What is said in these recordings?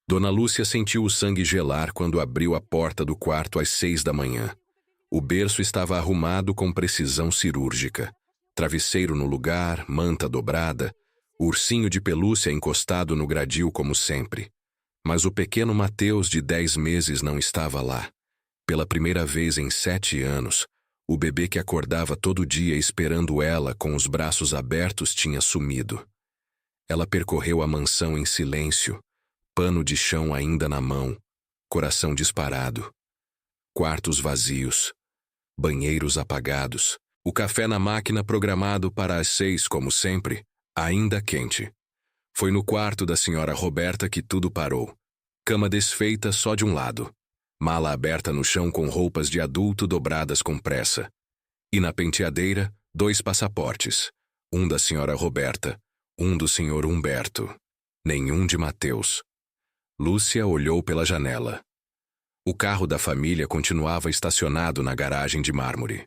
Dona Lúcia sentiu o sangue gelar quando abriu a porta do quarto às 6 da manhã. O berço estava arrumado com precisão cirúrgica. Travesseiro no lugar, manta dobrada, o ursinho de pelúcia encostado no gradil como sempre. Mas o pequeno Mateus de 10 meses não estava lá. Pela primeira vez em 7 anos, o bebê que acordava todo dia esperando ela com os braços abertos tinha sumido. Ela percorreu a mansão em silêncio, pano de chão ainda na mão, coração disparado. Quartos vazios, banheiros apagados, o café na máquina programado para as 6 como sempre, ainda quente. Foi no quarto da senhora Roberta que tudo parou. Cama desfeita só de um lado. Mala aberta no chão com roupas de adulto dobradas com pressa. E na penteadeira, 2 passaportes. Um da senhora Roberta, um do senhor Humberto. Nenhum de Mateus. Lúcia olhou pela janela. O carro da família continuava estacionado na garagem de mármore.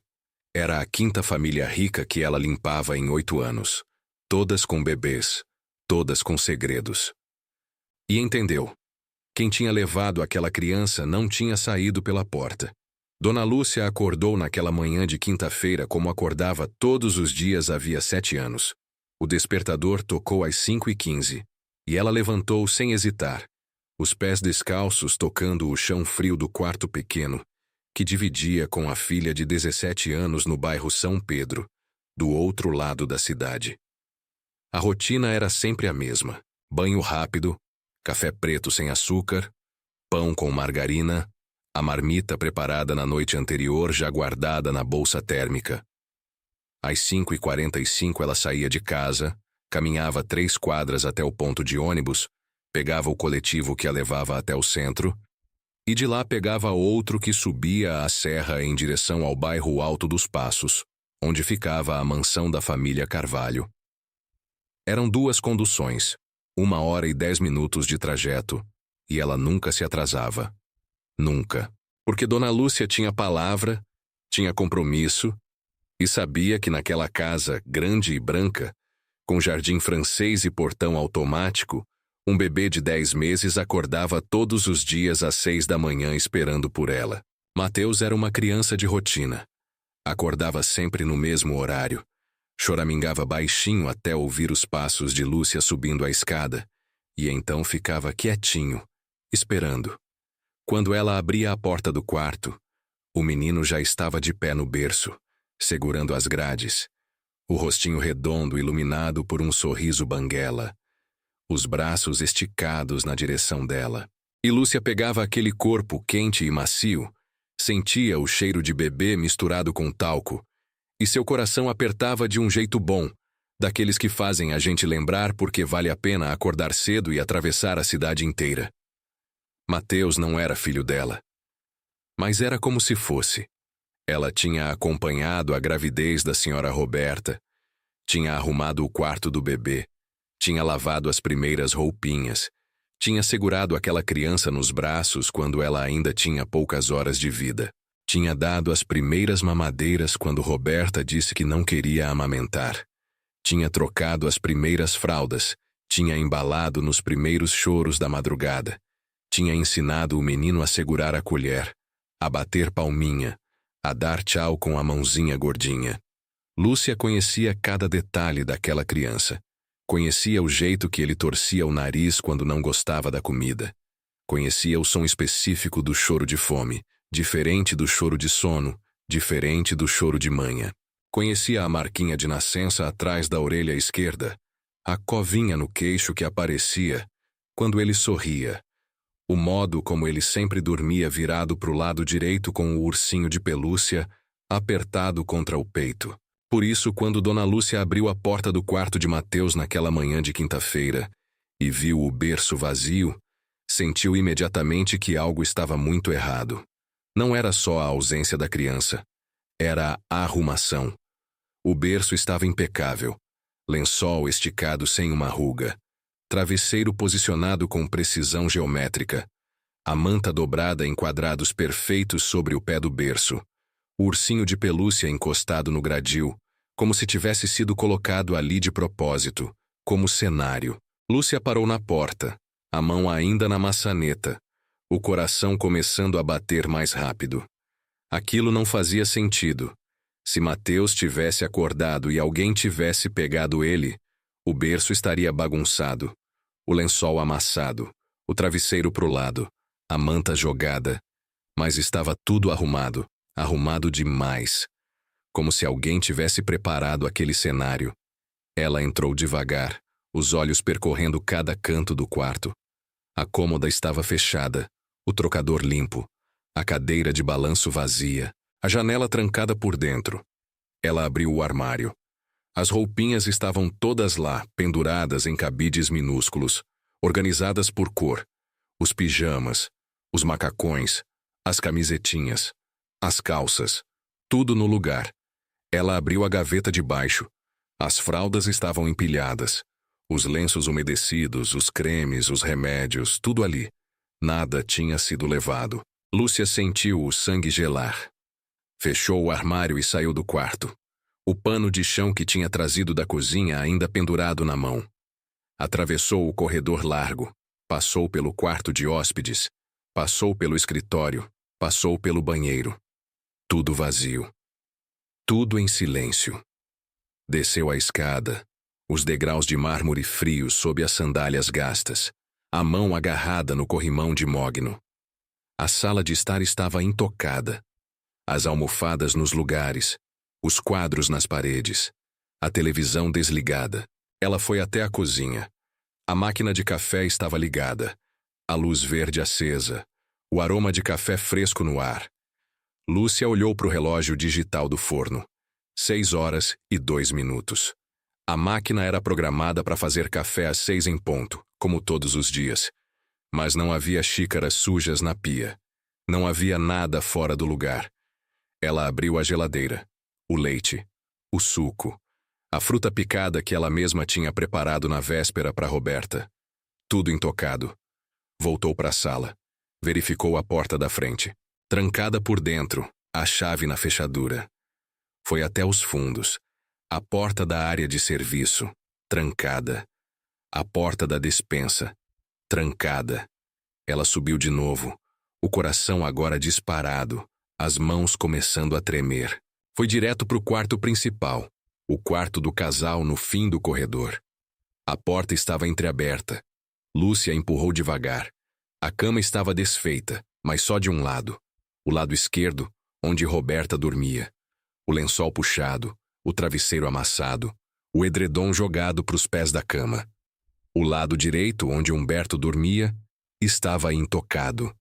Era a 5ª família rica que ela limpava em 8 anos. Todas com bebês, todas com segredos. E entendeu. Quem tinha levado aquela criança não tinha saído pela porta. Dona Lúcia acordou naquela manhã de quinta-feira como acordava todos os dias havia 7 anos. O despertador tocou às 5h15, e ela levantou sem hesitar, os pés descalços tocando o chão frio do quarto pequeno, que dividia com a filha de 17 anos no bairro São Pedro, do outro lado da cidade. A rotina era sempre a mesma: banho rápido, café preto sem açúcar, pão com margarina, a marmita preparada na noite anterior já guardada na bolsa térmica. Às 5h45 ela saía de casa, caminhava 3 quadras até o ponto de ônibus, pegava o coletivo que a levava até o centro, e de lá pegava outro que subia a serra em direção ao bairro Alto dos Passos, onde ficava a mansão da família Carvalho. Eram 2 conduções, 1h e 10 minutos de trajeto, e ela nunca se atrasava. Nunca. Porque Dona Lúcia tinha palavra, tinha compromisso, e sabia que naquela casa grande e branca, com jardim francês e portão automático, um bebê de 10 meses acordava todos os dias às 6 da manhã esperando por ela. Mateus era uma criança de rotina. Acordava sempre no mesmo horário. Choramingava baixinho até ouvir os passos de Lúcia subindo a escada, e então ficava quietinho, esperando. Quando ela abria a porta do quarto, o menino já estava de pé no berço, segurando as grades, o rostinho redondo iluminado por um sorriso banguela, os braços esticados na direção dela. E Lúcia pegava aquele corpo quente e macio, sentia o cheiro de bebê misturado com talco, e seu coração apertava de um jeito bom, daqueles que fazem a gente lembrar porque vale a pena acordar cedo e atravessar a cidade inteira. Mateus não era filho dela, mas era como se fosse. Ela tinha acompanhado a gravidez da senhora Roberta, tinha arrumado o quarto do bebê, tinha lavado as primeiras roupinhas, tinha segurado aquela criança nos braços quando ela ainda tinha poucas horas de vida. Tinha dado as primeiras mamadeiras quando Roberta disse que não queria amamentar. Tinha trocado as primeiras fraldas, tinha embalado nos primeiros choros da madrugada. Tinha ensinado o menino a segurar a colher, a bater palminha, a dar tchau com a mãozinha gordinha. Lúcia conhecia cada detalhe daquela criança. Conhecia o jeito que ele torcia o nariz quando não gostava da comida. Conhecia o som específico do choro de fome, diferente do choro de sono, diferente do choro de manha. Conhecia a marquinha de nascença atrás da orelha esquerda, a covinha no queixo que aparecia quando ele sorria, o modo como ele sempre dormia virado para o lado direito com o ursinho de pelúcia apertado contra o peito. Por isso, quando Dona Lúcia abriu a porta do quarto de Mateus naquela manhã de quinta-feira e viu o berço vazio, sentiu imediatamente que algo estava muito errado. Não era só a ausência da criança, era a arrumação. O berço estava impecável, lençol esticado sem uma ruga, travesseiro posicionado com precisão geométrica, a manta dobrada em quadrados perfeitos sobre o pé do berço, o ursinho de pelúcia encostado no gradil, como se tivesse sido colocado ali de propósito, como cenário. Lúcia parou na porta, a mão ainda na maçaneta, o coração começando a bater mais rápido. Aquilo não fazia sentido. Se Mateus tivesse acordado e alguém tivesse pegado ele, o berço estaria bagunçado, o lençol amassado, o travesseiro pro lado, a manta jogada. Mas estava tudo arrumado, arrumado demais. Como se alguém tivesse preparado aquele cenário. Ela entrou devagar, os olhos percorrendo cada canto do quarto. A cômoda estava fechada, o trocador limpo, a cadeira de balanço vazia, a janela trancada por dentro. Ela abriu o armário. As roupinhas estavam todas lá, penduradas em cabides minúsculos, organizadas por cor. Os pijamas, os macacões, as camisetinhas, as calças, tudo no lugar. Ela abriu a gaveta de baixo. As fraldas estavam empilhadas. Os lenços umedecidos, os cremes, os remédios, tudo ali. Nada tinha sido levado. Lúcia sentiu o sangue gelar. Fechou o armário e saiu do quarto. O pano de chão que tinha trazido da cozinha ainda pendurado na mão. Atravessou o corredor largo. Passou pelo quarto de hóspedes. Passou pelo escritório. Passou pelo banheiro. Tudo vazio. Tudo em silêncio. Desceu a escada. Os degraus de mármore frio sob as sandálias gastas. A mão agarrada no corrimão de mogno. A sala de estar estava intocada. As almofadas nos lugares. Os quadros nas paredes. A televisão desligada. Ela foi até a cozinha. A máquina de café estava ligada. A luz verde acesa. O aroma de café fresco no ar. Lúcia olhou para o relógio digital do forno. 6h02. A máquina era programada para fazer café às 6 em ponto, como todos os dias. Mas não havia xícaras sujas na pia. Não havia nada fora do lugar. Ela abriu a geladeira. O leite. O suco. A fruta picada que ela mesma tinha preparado na véspera para Roberta. Tudo intocado. Voltou para a sala. Verificou a porta da frente. Trancada por dentro, a chave na fechadura. Foi até os fundos. A porta da área de serviço, trancada. A porta da despensa, trancada. Ela subiu de novo, o coração agora disparado, as mãos começando a tremer. Foi direto para o quarto principal, o quarto do casal no fim do corredor. A porta estava entreaberta. Lúcia empurrou devagar. A cama estava desfeita, mas só de um lado. O lado esquerdo, onde Roberta dormia. O lençol puxado, o travesseiro amassado, o edredom jogado para os pés da cama. O lado direito, onde Humberto dormia, estava intocado.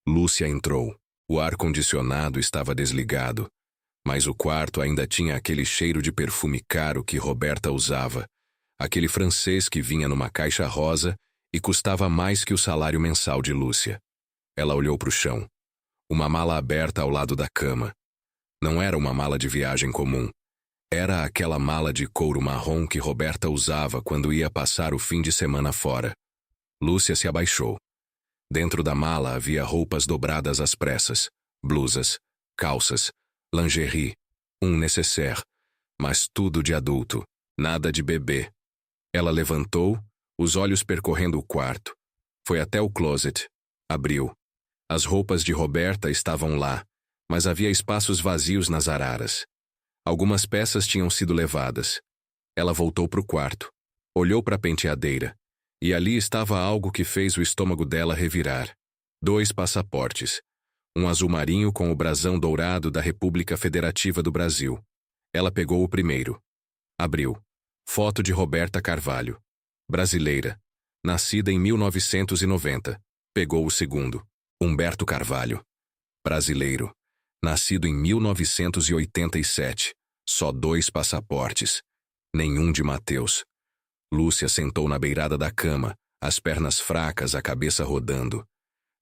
Lúcia entrou. O ar-condicionado estava desligado, mas o quarto ainda tinha aquele cheiro de perfume caro que Roberta usava, aquele francês que vinha numa caixa rosa e custava mais que o salário mensal de Lúcia. Ela olhou para o chão. Uma mala aberta ao lado da cama. Não era uma mala de viagem comum. Era aquela mala de couro marrom que Roberta usava quando ia passar o fim de semana fora. Lúcia se abaixou. Dentro da mala havia roupas dobradas às pressas, blusas, calças, lingerie, um nécessaire, mas tudo de adulto, nada de bebê. Ela levantou, os olhos percorrendo o quarto. Foi até o closet. Abriu. As roupas de Roberta estavam lá, mas havia espaços vazios nas araras. Algumas peças tinham sido levadas. Ela voltou para o quarto. Olhou para a penteadeira. E ali estava algo que fez o estômago dela revirar. 2 passaportes. Um azul marinho com o brasão dourado da República Federativa do Brasil. Ela pegou o primeiro. Abriu. Foto de Roberta Carvalho. Brasileira. Nascida em 1990. Pegou o segundo. Humberto Carvalho. Brasileiro. Nascido em 1987. Só 2 passaportes. Nenhum de Mateus. Lúcia sentou na beirada da cama, as pernas fracas, a cabeça rodando.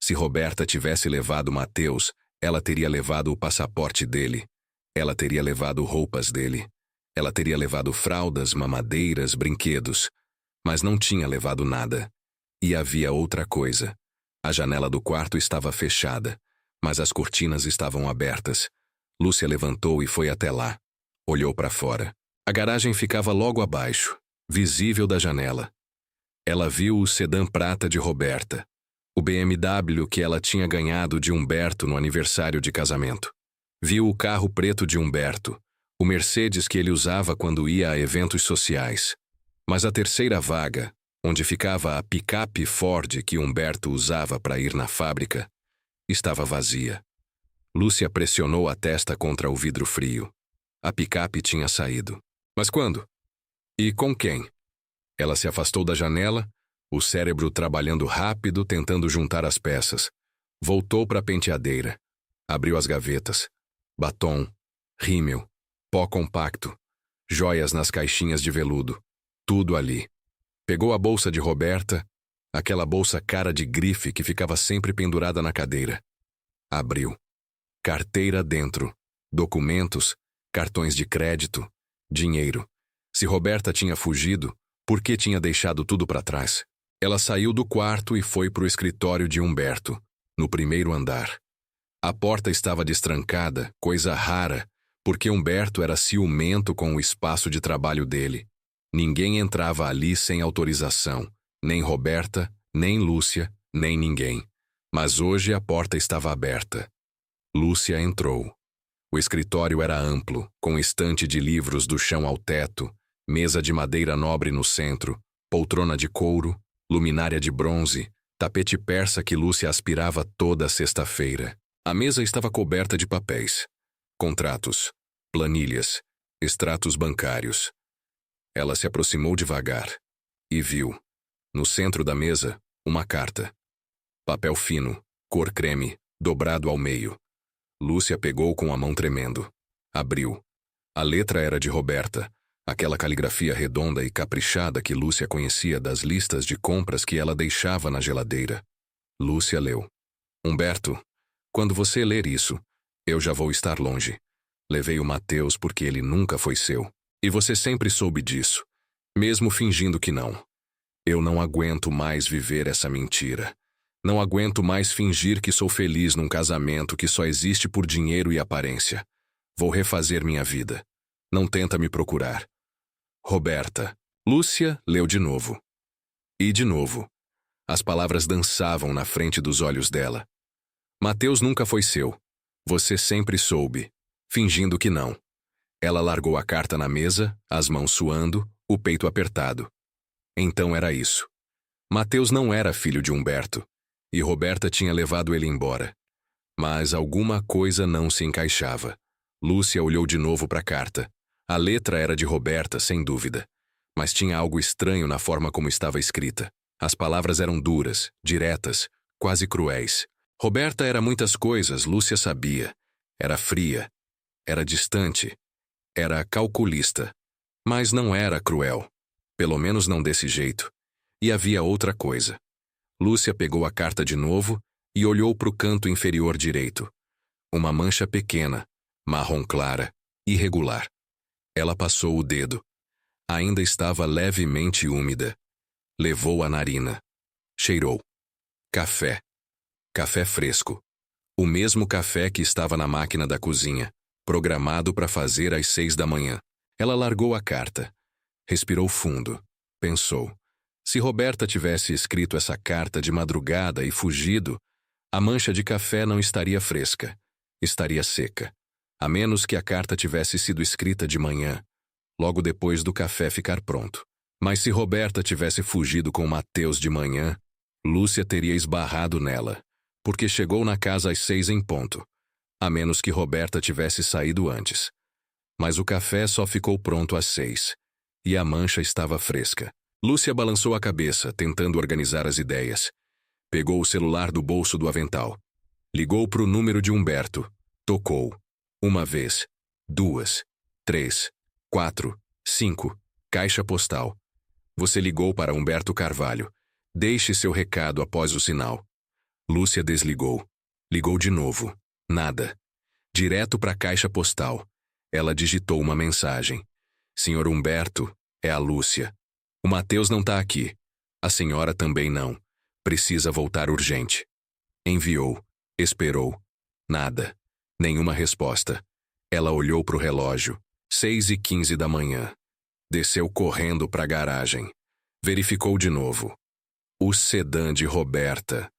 Se Roberta tivesse levado Mateus, ela teria levado o passaporte dele. Ela teria levado roupas dele. Ela teria levado fraldas, mamadeiras, brinquedos. Mas não tinha levado nada. E havia outra coisa. A janela do quarto estava fechada, mas as cortinas estavam abertas. Lúcia levantou e foi até lá. Olhou para fora. A garagem ficava logo abaixo, visível da janela. Ela viu o sedã prata de Roberta, o BMW que ela tinha ganhado de Humberto no aniversário de casamento. Viu o carro preto de Humberto, o Mercedes que ele usava quando ia a eventos sociais. Mas a terceira vaga, onde ficava a picape Ford que Humberto usava para ir na fábrica, estava vazia. Lúcia pressionou a testa contra o vidro frio. A picape tinha saído. Mas quando? E com quem? Ela se afastou da janela, o cérebro trabalhando rápido, tentando juntar as peças. Voltou para a penteadeira. Abriu as gavetas. Batom, rímel, pó compacto, joias nas caixinhas de veludo. Tudo ali. Pegou a bolsa de Roberta, aquela bolsa cara de grife que ficava sempre pendurada na cadeira. Abriu. Carteira dentro. Documentos, cartões de crédito, dinheiro. Se Roberta tinha fugido, por que tinha deixado tudo para trás? Ela saiu do quarto e foi para o escritório de Humberto, no primeiro andar. A porta estava destrancada, coisa rara, porque Humberto era ciumento com o espaço de trabalho dele. Ninguém entrava ali sem autorização, nem Roberta, nem Lúcia, nem ninguém. Mas hoje a porta estava aberta. Lúcia entrou. O escritório era amplo, com estante de livros do chão ao teto, mesa de madeira nobre no centro, poltrona de couro, luminária de bronze, tapete persa que Lúcia aspirava toda sexta-feira. A mesa estava coberta de papéis, contratos, planilhas, extratos bancários. Ela se aproximou devagar e viu, no centro da mesa, uma carta. Papel fino, cor creme, dobrado ao meio. Lúcia pegou com a mão tremendo. Abriu. A letra era de Roberta, aquela caligrafia redonda e caprichada que Lúcia conhecia das listas de compras que ela deixava na geladeira. Lúcia leu. Humberto, quando você ler isso, eu já vou estar longe. Levei o Mateus porque ele nunca foi seu. E você sempre soube disso, mesmo fingindo que não. Eu não aguento mais viver essa mentira. Não aguento mais fingir que sou feliz num casamento que só existe por dinheiro e aparência. Vou refazer minha vida. Não tenta me procurar. Roberta. Lúcia leu de novo. E de novo. As palavras dançavam na frente dos olhos dela. Mateus nunca foi seu. Você sempre soube, fingindo que não. Ela largou a carta na mesa, as mãos suando, o peito apertado. Então era isso. Mateus não era filho de Humberto, e Roberta tinha levado ele embora. Mas alguma coisa não se encaixava. Lúcia olhou de novo para a carta. A letra era de Roberta, sem dúvida. Mas tinha algo estranho na forma como estava escrita. As palavras eram duras, diretas, quase cruéis. Roberta era muitas coisas, Lúcia sabia. Era fria. Era distante. Era calculista. Mas não era cruel. Pelo menos não desse jeito. E havia outra coisa. Lúcia pegou a carta de novo e olhou para o canto inferior direito. Uma mancha pequena, marrom clara, irregular. Ela passou o dedo. Ainda estava levemente úmida. Levou a narina. Cheirou. Café. Café fresco. O mesmo café que estava na máquina da cozinha, programado para fazer às 6 da manhã. Ela largou a carta. Respirou fundo. Pensou. Se Roberta tivesse escrito essa carta de madrugada e fugido, a mancha de café não estaria fresca. Estaria seca. A menos que a carta tivesse sido escrita de manhã, logo depois do café ficar pronto. Mas se Roberta tivesse fugido com Mateus de manhã, Lúcia teria esbarrado nela, porque chegou na casa às 6 em ponto, a menos que Roberta tivesse saído antes. Mas o café só ficou pronto às 6, e a mancha estava fresca. Lúcia balançou a cabeça, tentando organizar as ideias. Pegou o celular do bolso do avental. Ligou para o número de Humberto. Tocou. 1 vez, 2, 3, 4, 5. Caixa postal. Você ligou para Humberto Carvalho. Deixe seu recado após o sinal. Lúcia desligou. Ligou de novo. Nada. Direto para a caixa postal. Ela digitou uma mensagem. Senhor Humberto, é a Lúcia. O Mateus não está aqui. A senhora também não. Precisa voltar urgente. Enviou. Esperou. Nada. Nenhuma resposta. Ela olhou para o relógio. 6h15 da manhã. Desceu correndo para a garagem. Verificou de novo. O sedã de Roberta.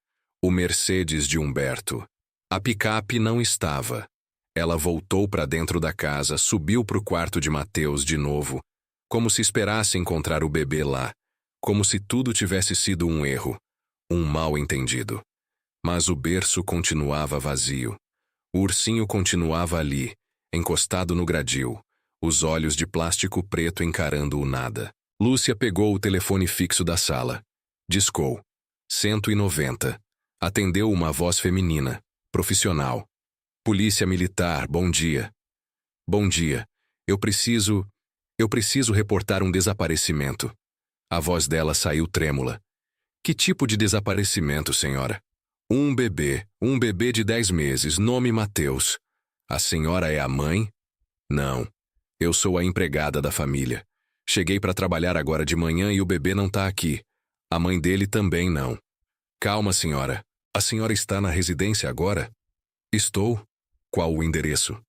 O Mercedes de Humberto. A picape não estava. Ela voltou para dentro da casa, subiu para o quarto de Mateus de novo, como se esperasse encontrar o bebê lá, como se tudo tivesse sido um erro, um mal-entendido. Mas o berço continuava vazio. O ursinho continuava ali, encostado no gradil, os olhos de plástico preto encarando o nada. Lúcia pegou o telefone fixo da sala. Discou. 190. Atendeu uma voz feminina, profissional. Polícia Militar, bom dia. Bom dia. Eu preciso reportar um desaparecimento. A voz dela saiu trêmula. Que tipo de desaparecimento, senhora? Um bebê de 10 meses, nome Mateus. A senhora é a mãe? Não. Eu sou a empregada da família. Cheguei para trabalhar agora de manhã e o bebê não tá aqui. A mãe dele também não. Calma, senhora. A senhora está na residência agora? Estou. Qual o endereço?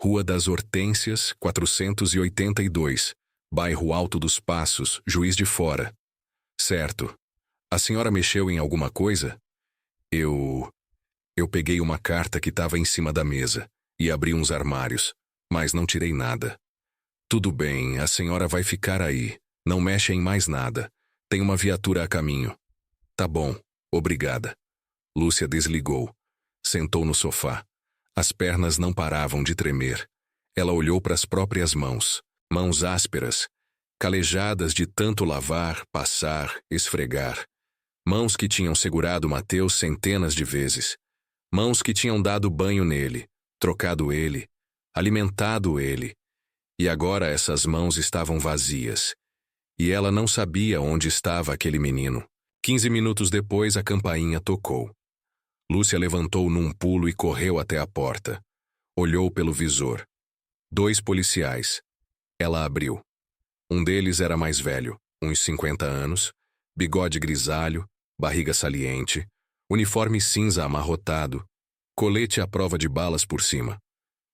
Rua das Hortênsias, 482, bairro Alto dos Passos, Juiz de Fora. Certo. A senhora mexeu em alguma coisa? Eu peguei uma carta que estava em cima da mesa e abri uns armários, mas não tirei nada. Tudo bem, a senhora vai ficar aí. Não mexe em mais nada. Tem uma viatura a caminho. Tá bom, obrigada. Lúcia desligou. Sentou no sofá. As pernas não paravam de tremer. Ela olhou para as próprias mãos. Mãos ásperas, calejadas de tanto lavar, passar, esfregar. Mãos que tinham segurado Mateus centenas de vezes. Mãos que tinham dado banho nele, trocado ele, alimentado ele. E agora essas mãos estavam vazias. E ela não sabia onde estava aquele menino. 15 minutos depois a campainha tocou. Lúcia levantou num pulo e correu até a porta. Olhou pelo visor. 2 policiais. Ela abriu. Um deles era mais velho, uns 50 anos, bigode grisalho, barriga saliente, uniforme cinza amarrotado, colete à prova de balas por cima.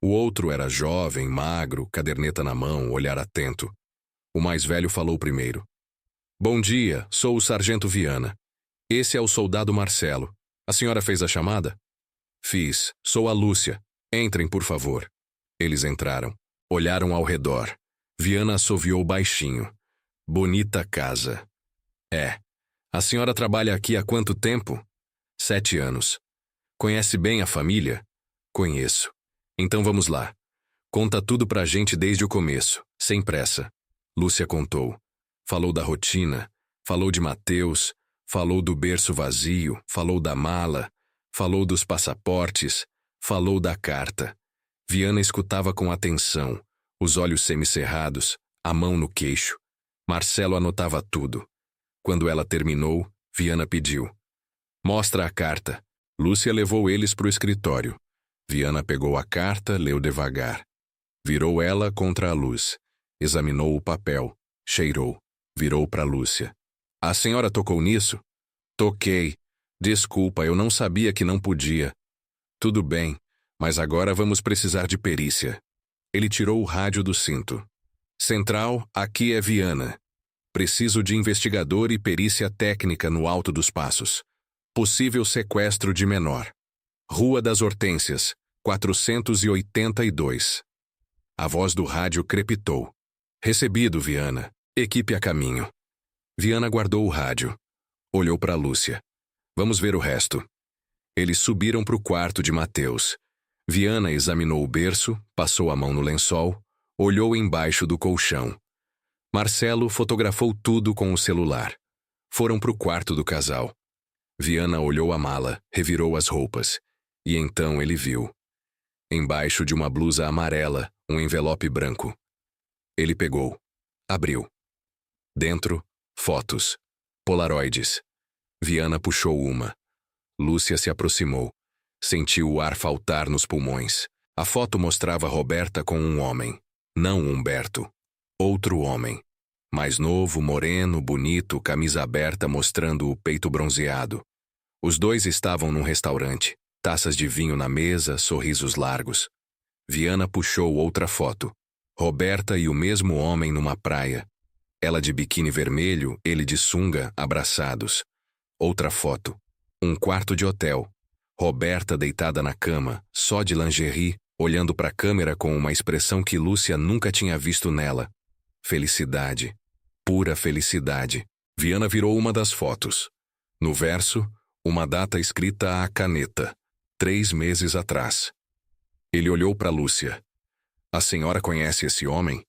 O outro era jovem, magro, caderneta na mão, olhar atento. O mais velho falou primeiro. Bom dia, sou o sargento Viana. Esse é o soldado Marcelo. A senhora fez a chamada? Fiz. Sou a Lúcia. Entrem, por favor. Eles entraram. Olharam ao redor. Viana assoviou baixinho. Bonita casa. É. A senhora trabalha aqui há quanto tempo? 7 anos. Conhece bem a família? Conheço. Então vamos lá. Conta tudo pra gente desde o começo, sem pressa. Lúcia contou. Falou da rotina, falou de Mateus, falou do berço vazio, falou da mala, falou dos passaportes, falou da carta. Viana escutava com atenção, os olhos semicerrados, a mão no queixo. Marcelo anotava tudo. Quando ela terminou, Viana pediu. Mostra a carta. Lúcia levou eles para o escritório. Viana pegou a carta, leu devagar. Virou ela contra a luz. Examinou o papel. Cheirou. Virou para Lúcia. A senhora tocou nisso? Toquei. Desculpa, eu não sabia que não podia. Tudo bem, mas agora vamos precisar de perícia. Ele tirou o rádio do cinto. Central, aqui é Viana. Preciso de investigador e perícia técnica no Alto dos Passos. Possível sequestro de menor. Rua das Hortênsias, 482. A voz do rádio crepitou. Recebido, Viana. Equipe a caminho. Viana guardou o rádio. Olhou para Lúcia. Vamos ver o resto. Eles subiram para o quarto de Mateus. Viana examinou o berço, passou a mão no lençol, olhou embaixo do colchão. Marcelo fotografou tudo com o celular. Foram para o quarto do casal. Viana olhou a mala, revirou as roupas. E então ele viu. Embaixo de uma blusa amarela, um envelope branco. Ele pegou. Abriu. Dentro, fotos. Polaroides. Viana puxou uma. Lúcia se aproximou. Sentiu o ar faltar nos pulmões. A foto mostrava Roberta com um homem. Não Humberto. Outro homem. Mais novo, moreno, bonito, camisa aberta mostrando o peito bronzeado. Os dois estavam num restaurante. Taças de vinho na mesa, sorrisos largos. Viana puxou outra foto. Roberta e o mesmo homem numa praia. Ela de biquíni vermelho, ele de sunga, abraçados. Outra foto. Um quarto de hotel. Roberta deitada na cama, só de lingerie, olhando para a câmera com uma expressão que Lúcia nunca tinha visto nela. Felicidade. Pura felicidade. Viana virou uma das fotos. No verso, uma data escrita à caneta. 3 meses atrás. Ele olhou para Lúcia. A senhora conhece esse homem?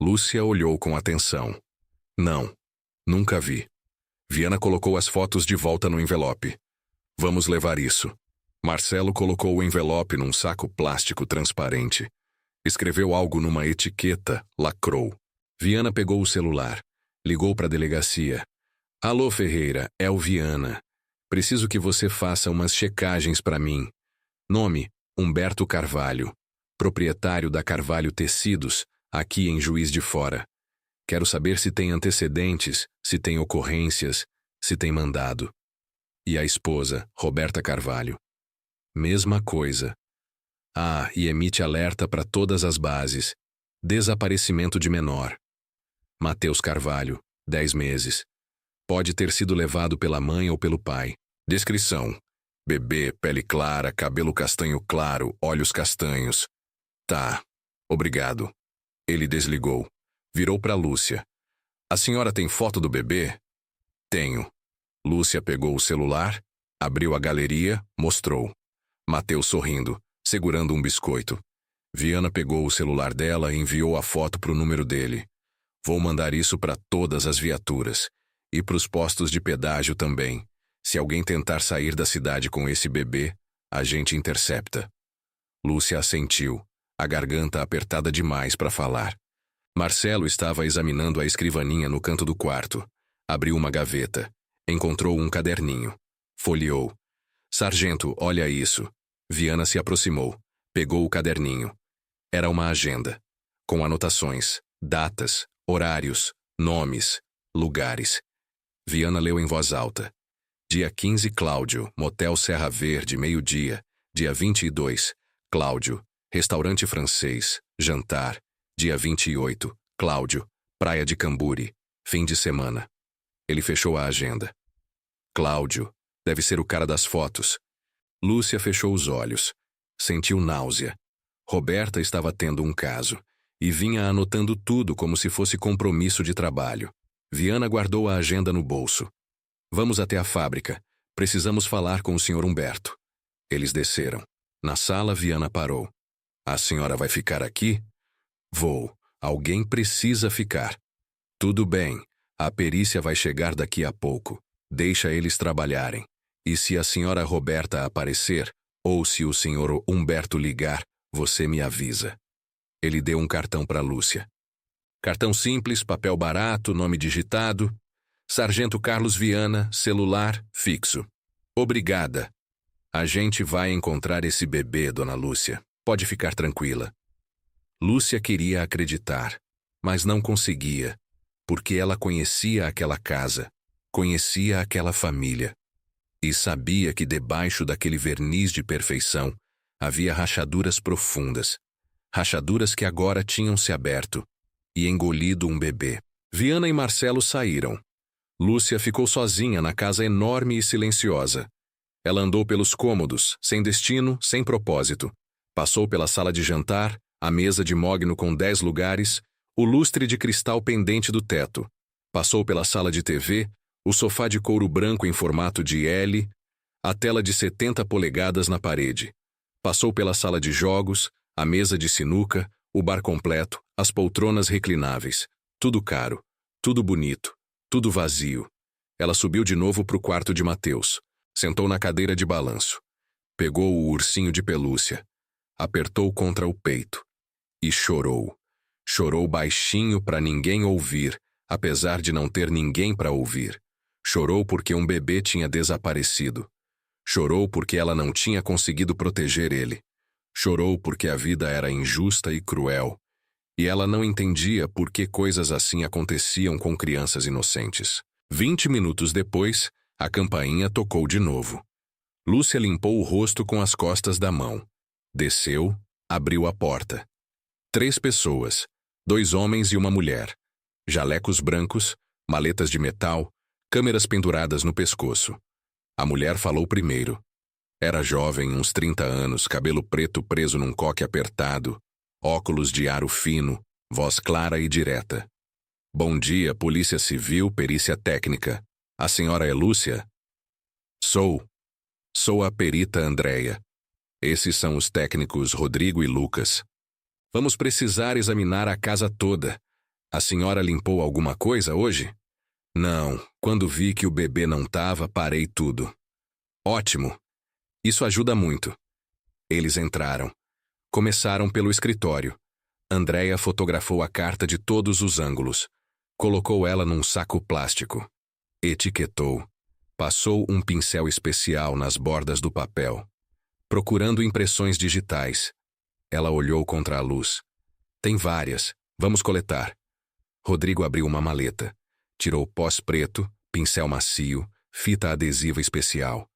Lúcia olhou com atenção. Não. Nunca vi. Viana colocou as fotos de volta no envelope. Vamos levar isso. Marcelo colocou o envelope num saco plástico transparente. Escreveu algo numa etiqueta, lacrou. Viana pegou o celular. Ligou para a delegacia. Alô, Ferreira, é o Viana. Preciso que você faça umas checagens para mim. Nome, Humberto Carvalho. Proprietário da Carvalho Tecidos, aqui em Juiz de Fora. Quero saber se tem antecedentes, se tem ocorrências, se tem mandado. E a esposa, Roberta Carvalho. Mesma coisa. Ah, e emite alerta para todas as bases. Desaparecimento de menor. Mateus Carvalho, 10 meses. Pode ter sido levado pela mãe ou pelo pai. Descrição. Bebê, pele clara, cabelo castanho claro, olhos castanhos. Tá. Obrigado. Ele desligou. Virou para Lúcia. A senhora tem foto do bebê? Tenho. Lúcia pegou o celular, abriu a galeria, mostrou. Mateus sorrindo, segurando um biscoito. Viana pegou o celular dela e enviou a foto para o número dele. Vou mandar isso para todas as viaturas. E para os postos de pedágio também. Se alguém tentar sair da cidade com esse bebê, a gente intercepta. Lúcia assentiu, a garganta apertada demais para falar. Marcelo estava examinando a escrivaninha no canto do quarto. Abriu uma gaveta. Encontrou um caderninho. Folheou. Sargento, olha isso. Viana se aproximou. Pegou o caderninho. Era uma agenda. Com anotações, datas, horários, nomes, lugares. Viana leu em voz alta. Dia 15, Cláudio, Motel Serra Verde, meio-dia. Dia 22, Cláudio, Restaurante Francês, jantar. Dia 28, Cláudio, Praia de Camburi, fim de semana. Ele fechou a agenda. Cláudio, deve ser o cara das fotos. Lúcia fechou os olhos. Sentiu náusea. Roberta estava tendo um caso e vinha anotando tudo como se fosse compromisso de trabalho. Viana guardou a agenda no bolso. Vamos até a fábrica. Precisamos falar com o Sr. Humberto. Eles desceram. Na sala, Viana parou. A senhora vai ficar aqui? Vou. Alguém precisa ficar. Tudo bem. A perícia vai chegar daqui a pouco. Deixa eles trabalharem. E se a senhora Roberta aparecer, ou se o Sr. Humberto ligar, você me avisa. Ele deu um cartão para Lúcia. Cartão simples, papel barato, nome digitado. Sargento Carlos Viana, celular, fixo. Obrigada. A gente vai encontrar esse bebê, dona Lúcia. Pode ficar tranquila. Lúcia queria acreditar, mas não conseguia, porque ela conhecia aquela casa, conhecia aquela família, e sabia que debaixo daquele verniz de perfeição havia rachaduras profundas, rachaduras que agora tinham se aberto e engolido um bebê. Viana e Marcelo saíram. Lúcia ficou sozinha na casa enorme e silenciosa. Ela andou pelos cômodos, sem destino, sem propósito. Passou pela sala de jantar, a mesa de mogno com 10 lugares, o lustre de cristal pendente do teto. Passou pela sala de TV, o sofá de couro branco em formato de L, a tela de 70 polegadas na parede. Passou pela sala de jogos, a mesa de sinuca, o bar completo, as poltronas reclináveis. Tudo caro, tudo bonito, tudo vazio. Ela subiu de novo para o quarto de Mateus. Sentou na cadeira de balanço. Pegou o ursinho de pelúcia. Apertou contra o peito. E chorou. Chorou baixinho para ninguém ouvir, apesar de não ter ninguém para ouvir. Chorou porque um bebê tinha desaparecido. Chorou porque ela não tinha conseguido proteger ele. Chorou porque a vida era injusta e cruel. E ela não entendia por que coisas assim aconteciam com crianças inocentes. 20 minutos depois, a campainha tocou de novo. Lúcia limpou o rosto com as costas da mão. Desceu, abriu a porta. 3 pessoas, 2 homens e uma mulher. Jalecos brancos, maletas de metal, câmeras penduradas no pescoço. A mulher falou primeiro. Era jovem, uns 30 anos, cabelo preto preso num coque apertado, óculos de aro fino, voz clara e direta. Bom dia, Polícia Civil, Perícia Técnica. A senhora é Lúcia? Sou a perita Andréia. Esses são os técnicos Rodrigo e Lucas. Vamos precisar examinar a casa toda. A senhora limpou alguma coisa hoje? Não, quando vi que o bebê não tava, parei tudo. Ótimo. Isso ajuda muito. Eles entraram. Começaram pelo escritório. Andréia fotografou a carta de todos os ângulos. Colocou ela num saco plástico. Etiquetou. Passou um pincel especial nas bordas do papel. Procurando impressões digitais. Ela olhou contra a luz. Tem várias. Vamos coletar. Rodrigo abriu uma maleta. Tirou pós preto, pincel macio, fita adesiva especial.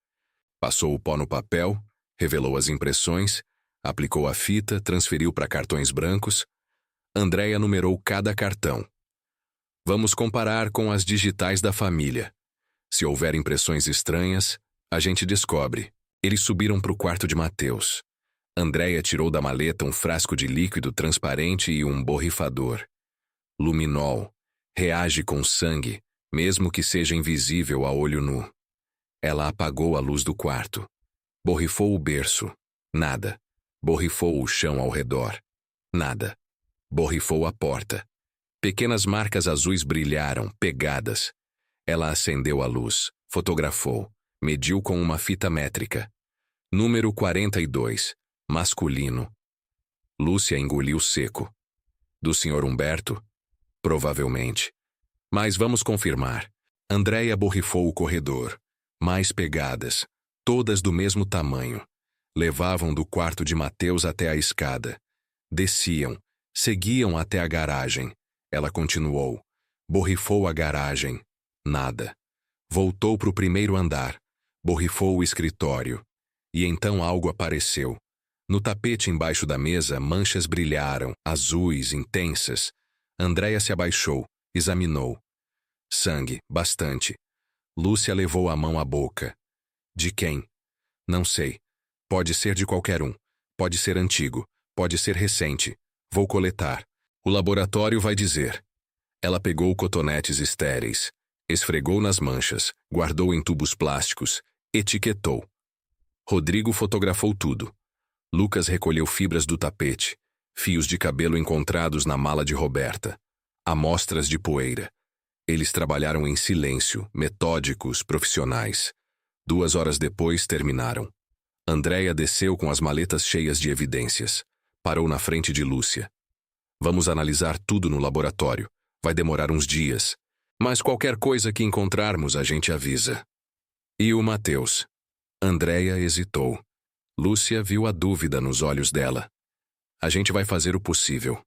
Passou o pó no papel, revelou as impressões, aplicou a fita, transferiu para cartões brancos. Andréia numerou cada cartão. Vamos comparar com as digitais da família. Se houver impressões estranhas, a gente descobre. Eles subiram para o quarto de Mateus. Andréia tirou da maleta um frasco de líquido transparente e um borrifador. Luminol. Reage com sangue, mesmo que seja invisível a olho nu. Ela apagou a luz do quarto. Borrifou o berço. Nada. Borrifou o chão ao redor. Nada. Borrifou a porta. Pequenas marcas azuis brilharam, pegadas. Ela acendeu a luz, fotografou, mediu com uma fita métrica. Número 42, masculino. Lúcia engoliu seco. Do Sr. Humberto? Provavelmente. Mas vamos confirmar. Andréia borrifou o corredor. Mais pegadas, todas do mesmo tamanho. Levavam do quarto de Mateus até a escada. Desciam, seguiam até a garagem. Ela continuou. Borrifou a garagem. Nada. Voltou para o primeiro andar. Borrifou o escritório. E então algo apareceu. No tapete embaixo da mesa, manchas brilharam, azuis, intensas. Andréia se abaixou, examinou. Sangue, bastante. Lúcia levou a mão à boca. De quem? Não sei. Pode ser de qualquer um. Pode ser antigo. Pode ser recente. Vou coletar. O laboratório vai dizer. Ela pegou cotonetes estéreis. Esfregou nas manchas. Guardou em tubos plásticos. Etiquetou. Rodrigo fotografou tudo. Lucas recolheu fibras do tapete. Fios de cabelo encontrados na mala de Roberta. Amostras de poeira. Eles trabalharam em silêncio, metódicos, profissionais. 2 horas depois, terminaram. Andréia desceu com as maletas cheias de evidências. Parou na frente de Lúcia. Vamos analisar tudo no laboratório. Vai demorar uns dias. Mas qualquer coisa que encontrarmos, a gente avisa. E o Mateus? Andréia hesitou. Lúcia viu a dúvida nos olhos dela. A gente vai fazer o possível.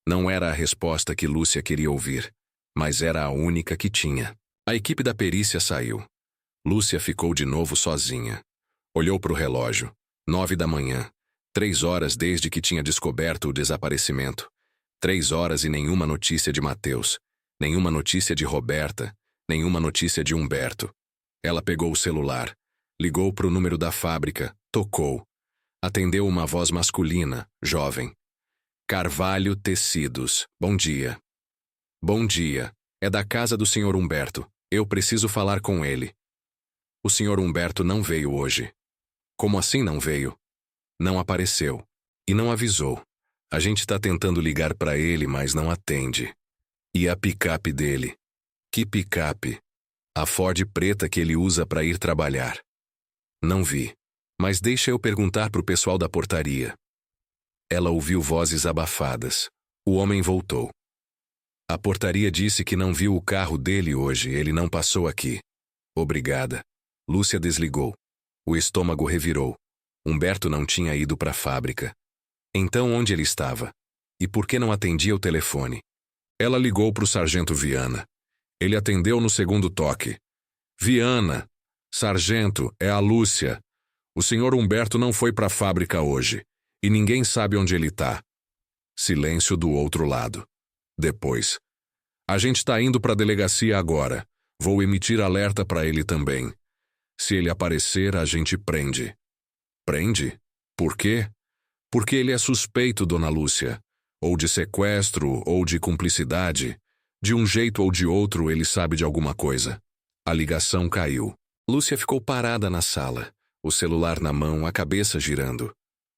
Não era a resposta que Lúcia queria ouvir, mas era a única que tinha. A equipe da perícia saiu. Lúcia ficou de novo sozinha. Olhou para o relógio. 9 da manhã. 3 horas desde que tinha descoberto o desaparecimento. 3 horas e nenhuma notícia de Mateus. Nenhuma notícia de Roberta. Nenhuma notícia de Humberto. Ela pegou o celular. Ligou para o número da fábrica. Tocou. Atendeu uma voz masculina, jovem. Carvalho Tecidos. Bom dia. Bom dia. É da casa do Sr. Humberto. Eu preciso falar com ele. O Sr. Humberto não veio hoje. Como assim não veio? Não apareceu. E não avisou. A gente está tentando ligar para ele, mas não atende. E a picape dele? Que picape? A Ford preta que ele usa para ir trabalhar. Não vi. Mas deixa eu perguntar pro pessoal da portaria. Ela ouviu vozes abafadas. O homem voltou. A portaria disse que não viu o carro dele hoje, ele não passou aqui. Obrigada. Lúcia desligou. O estômago revirou. Humberto não tinha ido para a fábrica. Então onde ele estava? E por que não atendia o telefone? Ela ligou pro sargento Viana. Ele atendeu no segundo toque. Viana, sargento, é a Lúcia. O senhor Humberto não foi para a fábrica hoje. E ninguém sabe onde ele está. Silêncio do outro lado. Depois. A gente está indo para a delegacia agora. Vou emitir alerta para ele também. Se ele aparecer, a gente prende. Prende? Por quê? Porque ele é suspeito, dona Lúcia. Ou de sequestro, ou de cumplicidade. De um jeito ou de outro, ele sabe de alguma coisa. A ligação caiu. Lúcia ficou parada na sala, o celular na mão, a cabeça girando.